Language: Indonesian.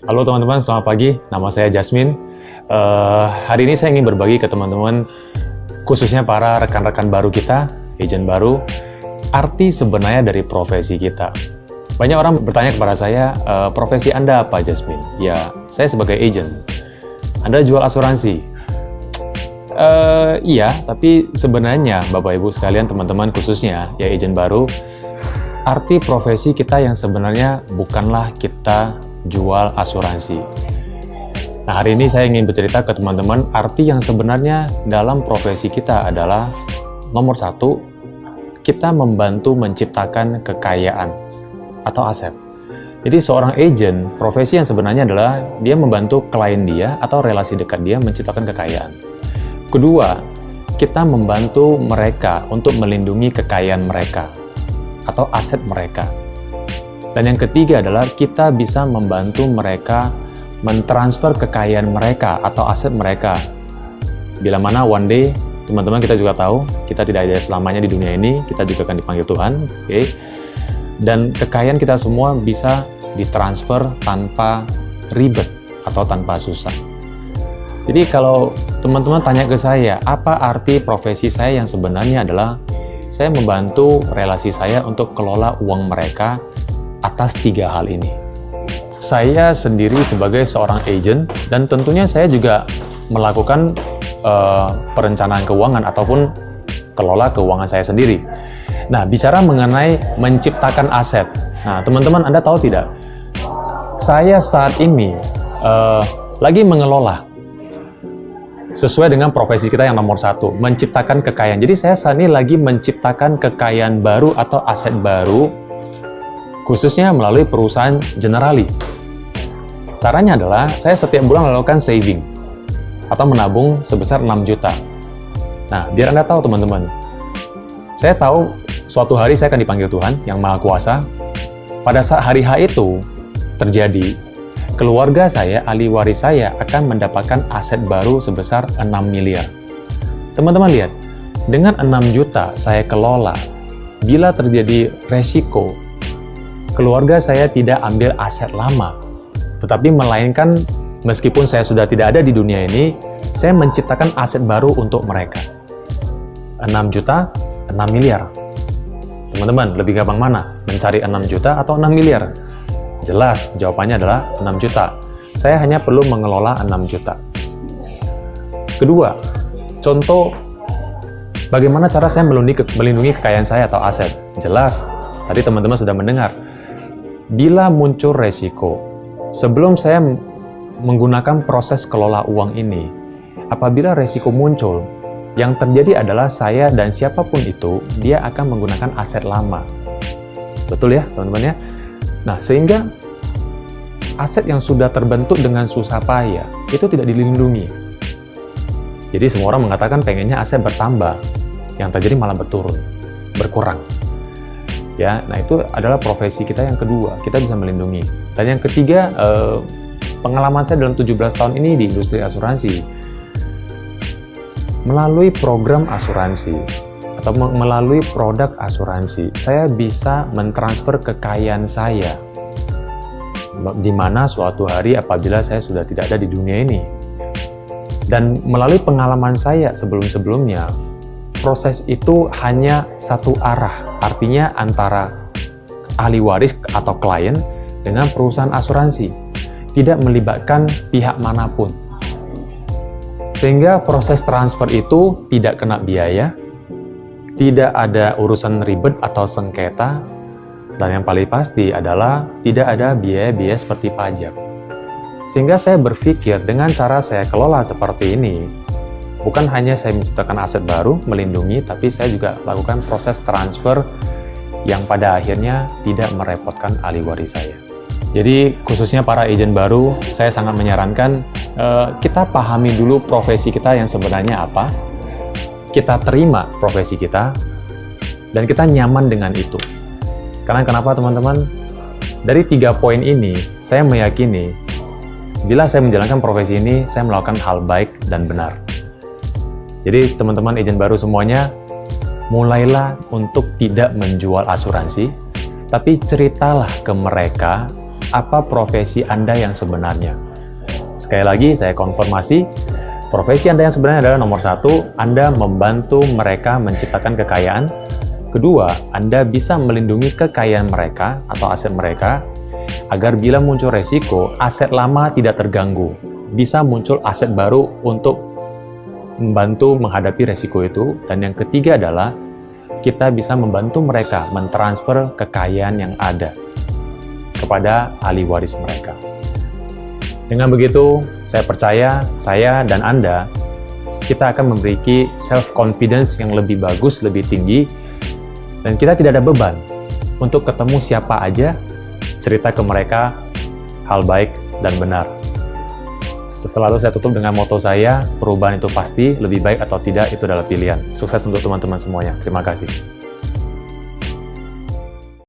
Halo teman-teman, selamat pagi. Nama saya Jasmine. Hari ini saya ingin berbagi ke teman-teman, khususnya para rekan-rekan baru kita, agent baru, arti sebenarnya dari profesi kita. Banyak orang bertanya kepada saya, profesi Anda apa, Jasmine? Ya, saya sebagai agent. Anda jual asuransi? Iya, tapi sebenarnya Bapak Ibu sekalian, teman-teman khususnya ya agent baru, arti profesi kita yang sebenarnya bukanlah kita jual asuransi. Nah, hari ini saya ingin bercerita ke teman-teman arti yang sebenarnya dalam profesi kita adalah nomor satu, kita membantu menciptakan kekayaan atau aset. Jadi seorang agent, profesi yang sebenarnya adalah dia membantu klien dia atau relasi dekat dia menciptakan kekayaan. Kedua, kita membantu mereka untuk melindungi kekayaan mereka atau aset mereka. Dan yang ketiga adalah kita bisa membantu mereka mentransfer kekayaan mereka atau aset mereka. Bila mana one day, teman-teman kita juga tahu, kita tidak ada selamanya di dunia ini, kita juga akan dipanggil Tuhan, okay? Dan kekayaan kita semua bisa ditransfer tanpa ribet atau tanpa susah. Jadi kalau teman-teman tanya ke saya, apa arti profesi saya yang sebenarnya adalah saya membantu relasi saya untuk kelola uang mereka atas 3 hal ini. Saya sendiri sebagai seorang agent dan tentunya saya juga melakukan perencanaan keuangan ataupun kelola keuangan saya sendiri. Nah, bicara mengenai menciptakan aset. Nah, teman-teman Anda tahu tidak? Saya saat ini lagi mengelola sesuai dengan profesi kita yang nomor satu, menciptakan kekayaan. Jadi saya saat ini lagi menciptakan kekayaan baru atau aset baru, khususnya melalui perusahaan Generali. Caranya adalah saya setiap bulan melakukan saving atau menabung sebesar 6 juta. Nah, biar Anda tahu teman-teman, saya tahu suatu hari saya akan dipanggil Tuhan yang Maha Kuasa. Pada saat hari H itu terjadi, keluarga saya, ahli waris saya akan mendapatkan aset baru sebesar 6 miliar. Teman-teman lihat, dengan 6 juta saya kelola, bila terjadi resiko, keluarga saya tidak ambil aset lama, tetapi melainkan meskipun saya sudah tidak ada di dunia ini, saya menciptakan aset baru untuk mereka. 6 juta, 6 miliar. Teman-teman, lebih gampang mana? Mencari 6 juta atau 6 miliar? Jelas, jawabannya adalah 6 juta. Saya hanya perlu mengelola 6 juta. Kedua, contoh bagaimana cara saya melindungi kekayaan saya atau aset. Jelas, tadi teman-teman sudah mendengar. Bila muncul resiko, sebelum saya menggunakan proses kelola uang ini, apabila resiko muncul, yang terjadi adalah saya dan siapapun itu, dia akan menggunakan aset lama. Betul ya, teman-teman ya? Nah, sehingga aset yang sudah terbentuk dengan susah payah itu tidak dilindungi. Jadi semua orang mengatakan pengennya aset bertambah, yang terjadi malah berkurang. Ya, nah itu adalah profesi kita yang kedua, kita bisa melindungi. Dan yang ketiga, pengalaman saya dalam 17 tahun ini di industri asuransi, melalui program asuransi atau melalui produk asuransi, saya bisa mentransfer kekayaan saya di mana suatu hari apabila saya sudah tidak ada di dunia ini. Dan melalui pengalaman saya sebelum-sebelumnya, proses itu hanya satu arah, artinya antara ahli waris atau klien dengan perusahaan asuransi, tidak melibatkan pihak manapun. Sehingga proses transfer itu tidak kena biaya, tidak ada urusan ribet atau sengketa, dan yang paling pasti adalah tidak ada biaya-biaya seperti pajak. Sehingga saya berpikir dengan cara saya kelola seperti ini, bukan hanya saya menciptakan aset baru, melindungi, tapi saya juga lakukan proses transfer yang pada akhirnya tidak merepotkan ahli waris saya. Jadi khususnya para agent baru, saya sangat menyarankan kita pahami dulu profesi kita yang sebenarnya apa, kita terima profesi kita, dan kita nyaman dengan itu. Karena kenapa teman-teman? Dari 3 poin ini, saya meyakini, bila saya menjalankan profesi ini, saya melakukan hal baik dan benar. Jadi teman-teman agent baru semuanya, mulailah untuk tidak menjual asuransi, tapi ceritalah ke mereka apa profesi Anda yang sebenarnya. Sekali lagi, saya konfirmasi, profesi Anda yang sebenarnya adalah nomor 1, Anda membantu mereka menciptakan kekayaan. Kedua, Anda bisa melindungi kekayaan mereka atau aset mereka, agar bila muncul resiko, aset lama tidak terganggu. Bisa muncul aset baru untuk membantu menghadapi resiko itu. Dan yang ketiga adalah, kita bisa membantu mereka mentransfer kekayaan yang ada kepada ahli waris mereka. Dengan begitu, saya percaya, saya dan Anda, kita akan memiliki self-confidence yang lebih bagus, lebih tinggi, dan kita tidak ada beban untuk ketemu siapa aja, cerita ke mereka hal baik dan benar. Selalu saya tutup dengan moto saya, perubahan itu pasti, lebih baik atau tidak itu adalah pilihan. Sukses untuk teman-teman semuanya. Terima kasih.